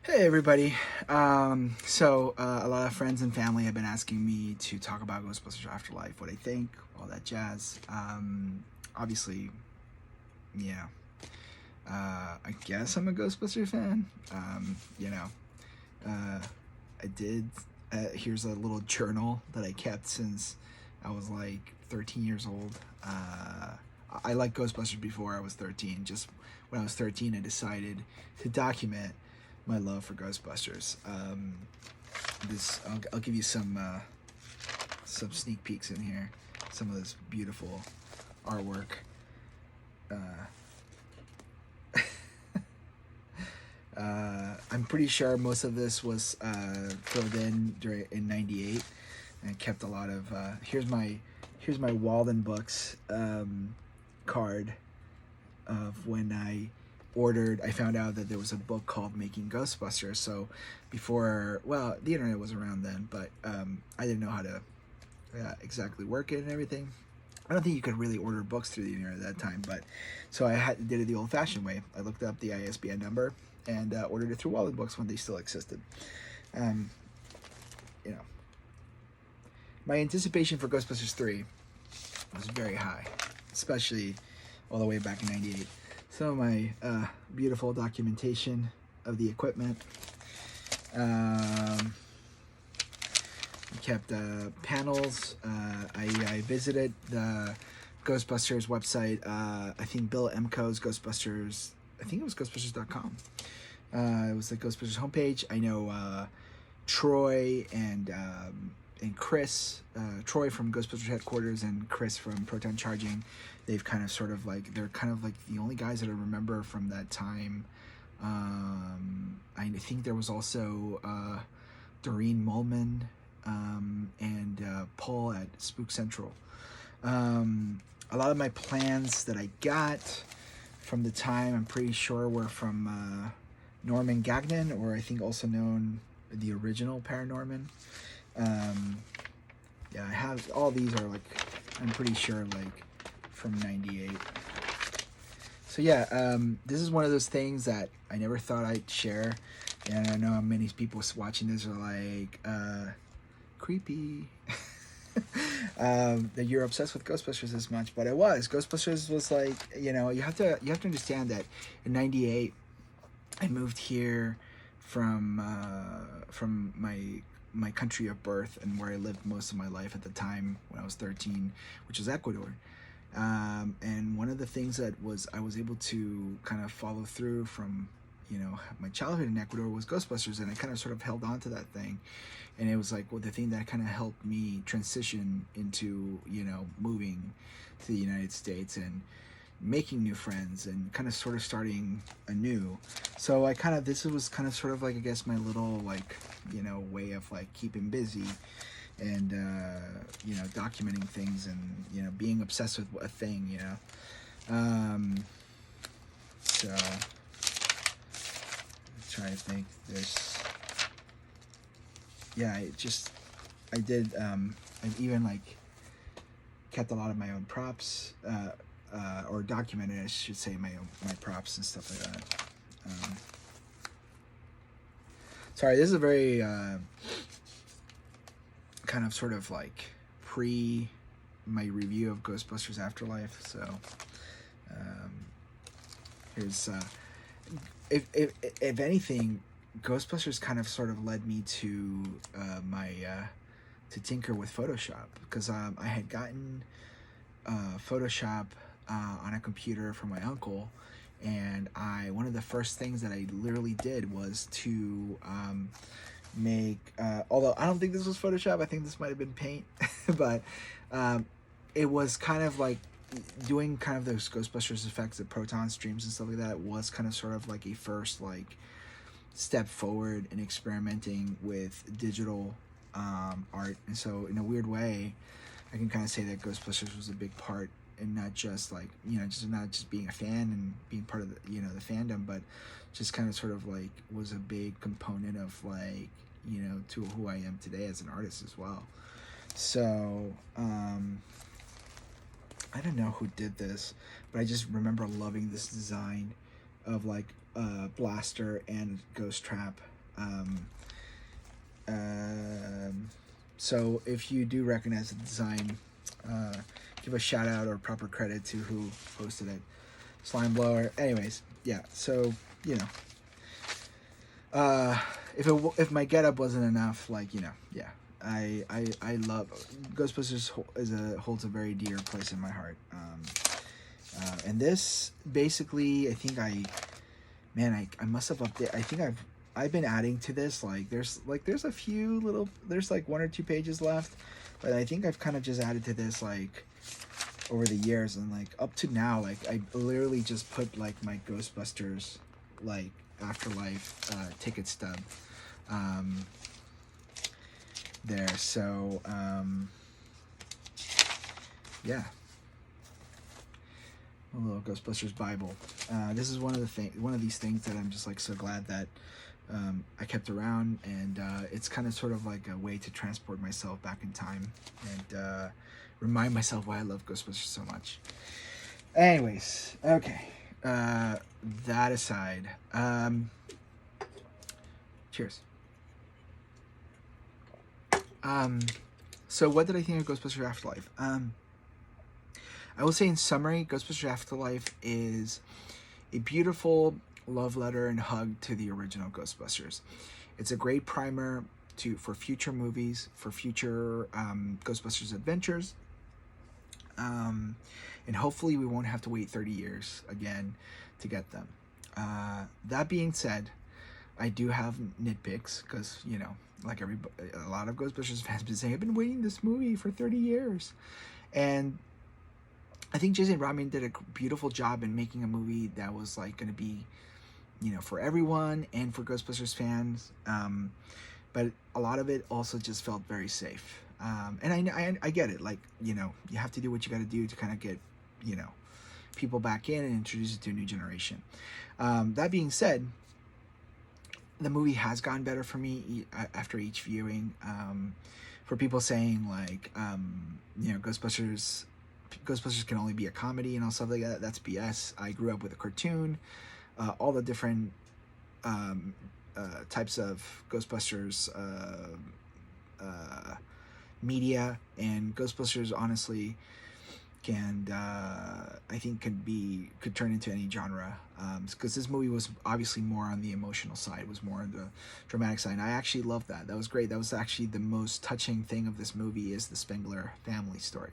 Hey everybody. A lot of friends and family have been asking me to talk about Ghostbusters Afterlife, what I think, all that jazz. Obviously, yeah. I guess I'm a Ghostbusters fan. Uh, I did. Here's a little journal that I kept since I was like 13 years old. I liked Ghostbusters before I was 13. Just when I was 13, I decided to document my love for Ghostbusters. I'll give you some sneak peeks in here. Some of this beautiful artwork. I'm pretty sure most of this was filled in in '98. And I kept a lot of. Here's my Walden Books card of when I found out that there was a book called Making Ghostbusters. So before, well, the internet was around then, but I didn't know how to exactly work it and everything. I don't think you could really order books through the internet at that time, but so did it the old-fashioned way. I looked up the ISBN number and ordered it through Walden Books when they still existed. You know, my anticipation for Ghostbusters 3 was very high, especially all the way back in '98. Some of my beautiful documentation of the equipment. We kept panels. I visited the Ghostbusters website. I think Bill Emco's Ghostbusters. I think it was Ghostbusters.com. It was the Ghostbusters homepage. I know Troy and Chris, Troy from Ghostbusters headquarters and Chris from Proton Charging. They've kind of sort of like, they're kind of like the only guys that I remember from that time. I think there was also Doreen Mullman and Paul at Spook Central. A lot of my plans that I got from the time, I'm pretty sure, were from Norman Gagnon, or I think also known the original Paranorman. Yeah, I have all these are like, I'm pretty sure like from '98. So yeah, this is one of those things that I never thought I'd share, and I know many people watching this are like, creepy. That you're obsessed with Ghostbusters this much, but I was. Ghostbusters was like, you have to understand that in '98, I moved here from my country of birth and where I lived most of my life at the time when I was 13, which was Ecuador. And one of the things that I was able to kind of follow through from, my childhood in Ecuador was Ghostbusters, and I kind of sort of held on to that thing. And it was like, well, the thing that kind of helped me transition into, moving to the United States and making new friends and kind of sort of starting anew. So this was kind of sort of like, I guess, my little like, way of like keeping busy and, documenting things and, being obsessed with a thing, so let's try to think this. Yeah, I did, I've even like kept a lot of my own props, or documented, I should say, my props and stuff like that. Sorry, this is a very kind of sort of like pre my review of Ghostbusters Afterlife. So here's if anything, Ghostbusters kind of sort of led me to to tinker with Photoshop, because I had gotten Photoshop on a computer from my uncle, and one of the first things that I literally did was to make, although I don't think this was Photoshop, I think this might have been Paint, but it was kind of like doing kind of those Ghostbusters effects, the proton streams and stuff like that, was kind of sort of like a first like step forward in experimenting with digital art. And so in a weird way, I can kind of say that Ghostbusters was a big part in not just like, not just being a fan and being part of the, the fandom, but just kind of sort of like was a big component of like, to who I am today as an artist as well. So, I don't know who did this, but I just remember loving this design of like Blaster and Ghost Trap So if you do recognize the design, give a shout out or proper credit to who posted it. Slime blower. Anyways, yeah. So if my getup wasn't enough, like yeah. I love Ghostbusters holds a very dear place in my heart. And this basically, I think I must have updated. I think I've been adding to this. Like there's a few little, there's like 1 or 2 pages left, but I think I've kind of just added to this like over the years, and like up to now, like I literally just put like my Ghostbusters like Afterlife ticket stub there. So yeah, a little Ghostbusters Bible. This is one of these things that I'm just like so glad that I kept around, and it's kind of sort of like a way to transport myself back in time and remind myself why I love Ghostbusters so much. Anyways, okay. That aside, cheers. So what did I think of Ghostbusters Afterlife? I will say in summary, Ghostbusters Afterlife is a beautiful love letter and hug to the original Ghostbusters. It's a great primer for future movies, for future Ghostbusters adventures. And hopefully we won't have to wait 30 years again to get them. That being said, I do have nitpicks because, like a lot of Ghostbusters fans have been saying, I've been waiting this movie for 30 years. And I think Jason Ramin did a beautiful job in making a movie that was like going to be, for everyone and for Ghostbusters fans. But a lot of it also just felt very safe. And I get it. Like, you have to do what you got to do to kind of get, people back in and introduce it to a new generation. That being said, the movie has gotten better for me after each viewing. For people saying like, Ghostbusters can only be a comedy and all stuff like that, that's BS. I grew up with a cartoon, all the different types of Ghostbusters media, and Ghostbusters honestly can I think could turn into any genre, because this movie was obviously more on the emotional side, was more on the dramatic side, and I actually loved that. That was great. That was actually the most touching thing of this movie, is the Spengler family story.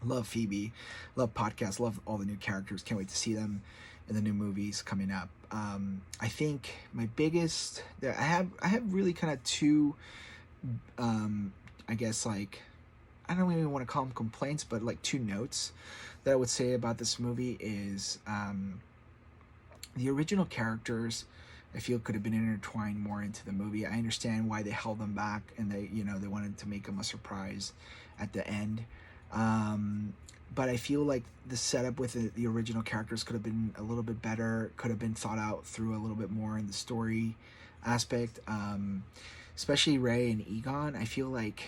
Love Phoebe, love Podcast, love all the new characters. Can't wait to see them in the new movies coming up. I think my biggest, I have really kind of two, I guess, like, I don't even want to call them complaints, but like 2 notes that I would say about this movie is the original characters, I feel, could have been intertwined more into the movie. I understand why they held them back, and they wanted to make them a surprise at the end. But I feel like the setup with the original characters could have been a little bit better, could have been thought out through a little bit more in the story aspect, especially Ray and Egon. I feel like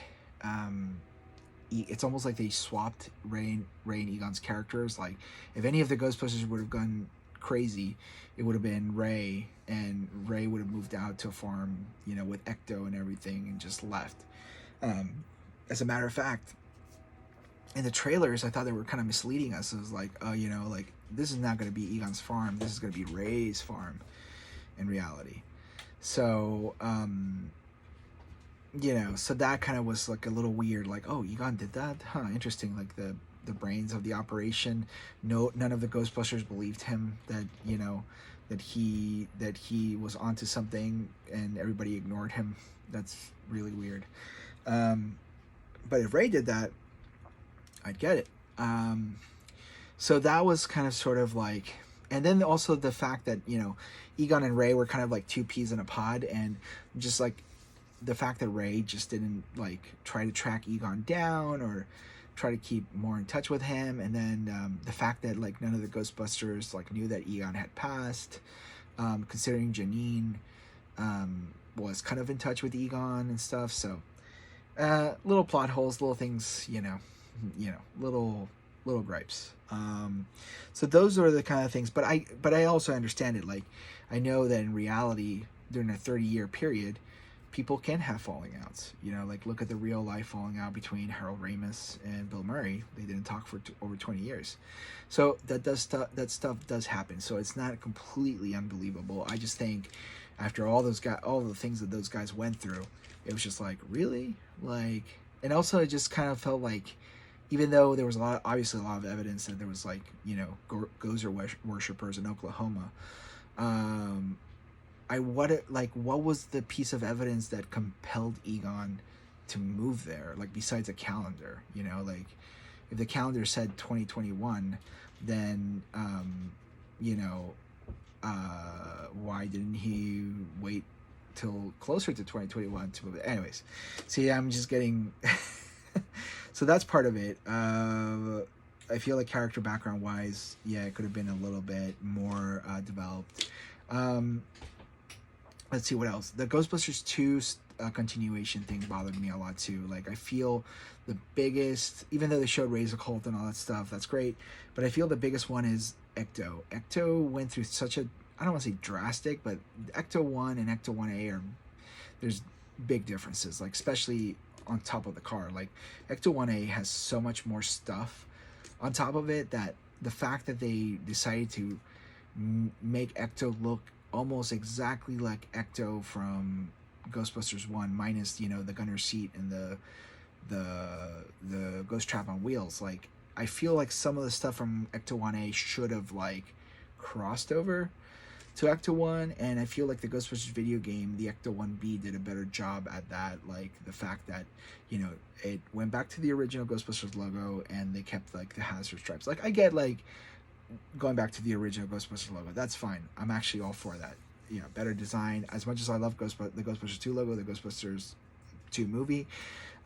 it's almost like they swapped Ray and Egon's characters. Like, if any of the Ghostbusters would have gone crazy, it would have been Ray, and Ray would have moved out to a farm, with Ecto and everything, and just left. As a matter of fact, in the trailers, I thought they were kind of misleading us. It was like, oh, like, this is not going to be Egon's farm. This is going to be Ray's farm in reality. So, so that kind of was like a little weird. Like, oh, Egon did that? Huh, interesting. Like the brains of the operation. No, none of the Ghostbusters believed him that, that he was onto something, and everybody ignored him. That's really weird. But if Ray did that, I'd get it. So that was kind of sort of like, and then also the fact that, Egon and Ray were kind of like 2 peas in a pod, and just like the fact that Ray just didn't like try to track Egon down or try to keep more in touch with him. And then the fact that like none of the Ghostbusters like knew that Egon had passed, considering Janine was kind of in touch with Egon and stuff. So little plot holes, little things, little gripes. So those are the kind of things, but I also understand it. Like, I know that in reality, during a 30-year period, people can have falling outs. You know, like look at the real life falling out between Harold Ramis and Bill Murray. They didn't talk for over 20 years. So that stuff does happen. So it's not completely unbelievable. I just think after all the things that those guys went through, it was just like, really? Like, and also it just kind of felt like, even though there was obviously a lot of evidence that there was like, you know, Gozer worshippers in Oklahoma, what was the piece of evidence that compelled Egon to move there? Like, besides a calendar, you know, like if the calendar said 2021, then, you know, why didn't he wait till closer to 2021 to move it? Anyways, see, I'm just getting, so that's part of it. I feel like character background wise, yeah, it could have been a little bit more developed. Let's see what else. The Ghostbusters 2 continuation thing bothered me a lot too. Like, I feel the biggest, even though they showed Raise a Cult and all that stuff, that's great, but I feel the biggest one is Ecto. Ecto went through such a, I don't want to say drastic, but Ecto 1 and Ecto 1A there's big differences, like especially on top of the car. Like Ecto 1A has so much more stuff on top of it that the fact that they decided to make Ecto look almost exactly like Ecto from Ghostbusters 1, minus, you know, the gunner seat and the ghost trap on wheels. Like, I feel like some of the stuff from Ecto 1A should have like crossed over to Ecto 1, and I feel like the Ghostbusters video game, the Ecto 1B, did a better job at that. Like the fact that, you know, it went back to the original Ghostbusters logo and they kept like the hazard stripes. Like, I get like going back to the original Ghostbusters logo, that's fine. I'm actually all for that. You know, better design. As much as I love the Ghostbusters 2 logo, the Ghostbusters 2 movie,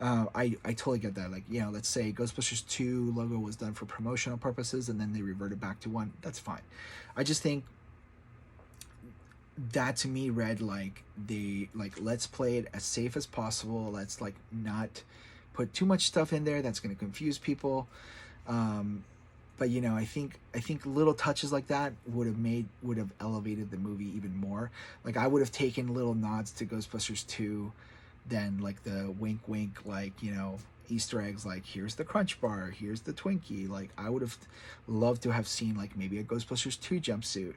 I totally get that. Like, you know, let's say Ghostbusters 2 logo was done for promotional purposes and then they reverted back to 1. That's fine. I just think that to me read like let's play it as safe as possible. Let's like not put too much stuff in there that's going to confuse people. But you know, I think little touches like that would have elevated the movie even more. Like, I would have taken little nods to Ghostbusters 2 than like the wink wink, like, you know, Easter eggs, like here's the Crunch Bar, here's the Twinkie. Like, I would have loved to have seen like maybe a Ghostbusters 2 jumpsuit,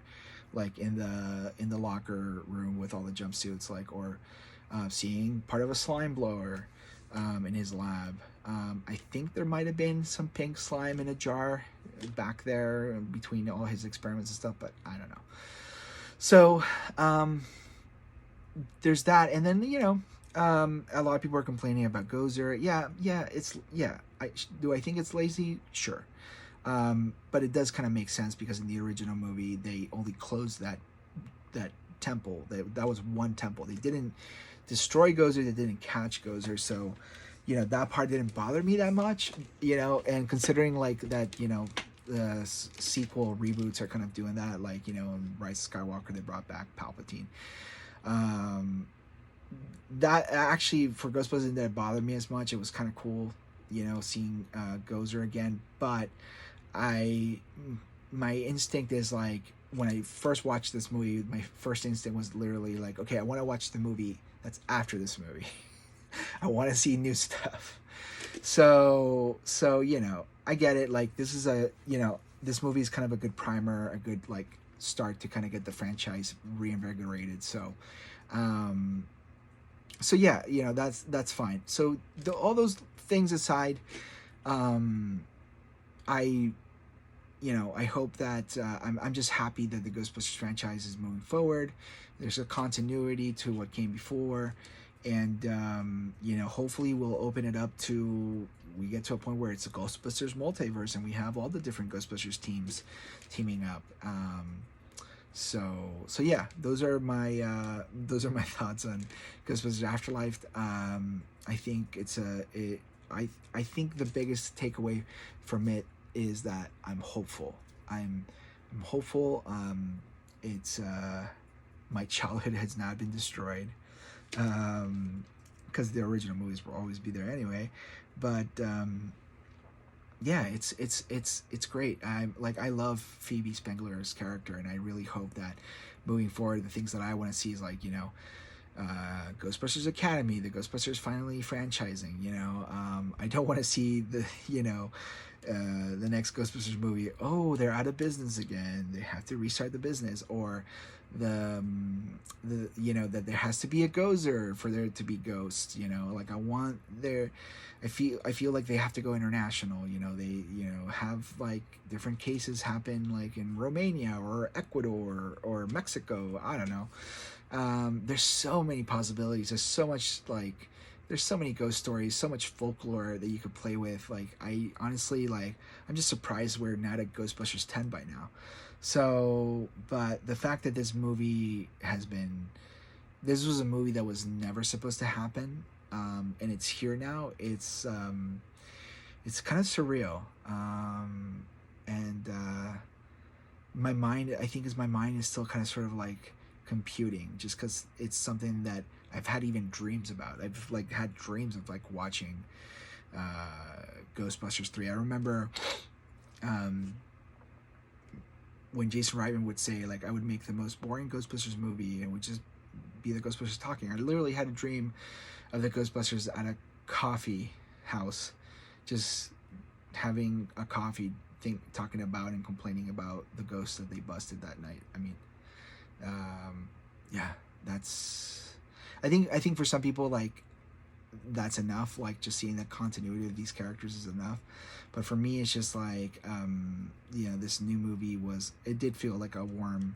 like in the locker room with all the jumpsuits, like, or seeing part of a slime blower in his lab. I think there might have been some pink slime in a jar back there between all his experiments and stuff, but I don't know. So there's that, and then, you know, a lot of people are complaining about Gozer. Do I think it's lazy? Sure. But it does kind of make sense because in the original movie they only closed that temple. That was one temple. They didn't destroy Gozer. They didn't catch Gozer. So, you know, that part didn't bother me that much. You know, and considering like that, you know, the sequel reboots are kind of doing that. Like, you know, in Rise of Skywalker they brought back Palpatine. That actually, for Ghostbusters, didn't bother me as much. It was kind of cool, you know, seeing Gozer again. But my instinct is like, when I first watched this movie, my first instinct was literally like, okay, I want to watch the movie that's after this movie. I want to see new stuff. So, you know, I get it. Like, this is this movie is kind of a good primer, a good like start to kind of get the franchise reinvigorated. So yeah, you know, that's fine. So all those things aside, I hope that I'm just happy that the Ghostbusters franchise is moving forward. There's a continuity to what came before, and you know, hopefully we'll open it up to, we get to a point where it's a Ghostbusters multiverse and we have all the different Ghostbusters teams teaming up. So yeah, those are my thoughts on Ghostbusters Afterlife. I think I think the biggest takeaway from it is that I'm hopeful. I'm hopeful. It's my childhood has not been destroyed, because the original movies will always be there anyway. But yeah, it's great. I love Phoebe Spengler's character, and I really hope that moving forward, the things that I want to see is like, Ghostbusters Academy, the Ghostbusters finally franchising, I don't want to see the, the next Ghostbusters movie, oh, they're out of business again, they have to restart the business, or that there has to be a gozer for there to be ghosts, like I feel like they have to go international, they have like different cases happen like in Romania or Ecuador or Mexico, I don't know. There's so many possibilities, there's so much like there's so many ghost stories, so much folklore that you could play with. Like, I honestly, like, I'm just surprised we're not at Ghostbusters 10 by now. So, but the fact that this was a movie that was never supposed to happen, and it's here now, it's kind of surreal. And my mind is still kind of sort of like computing, just because it's something that I've had even dreams about. I've like had dreams of like watching Ghostbusters 3. I remember when Jason Reitman would say like, I would make the most boring Ghostbusters movie and would just be the Ghostbusters talking. I literally had a dream of the Ghostbusters at a coffee house, just having a coffee, talking about and complaining about the ghosts that they busted that night. I mean, yeah, that's, I think for some people, like, that's enough, like just seeing the continuity of these characters is enough. But for me, it's just like, this new movie it did feel like a warm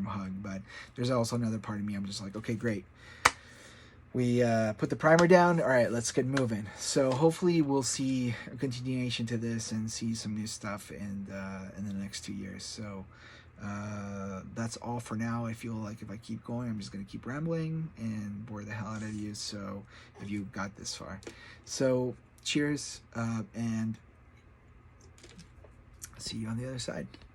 hug. But there's also another part of me, I'm just like, okay, great, we put the primer down, all right, let's get moving. So hopefully we'll see a continuation to this and see some new stuff in the next 2 years. So that's all for now. I feel like if I keep going, I'm just going to keep rambling and bore the hell out of you, so if you got this far. So cheers, and see you on the other side.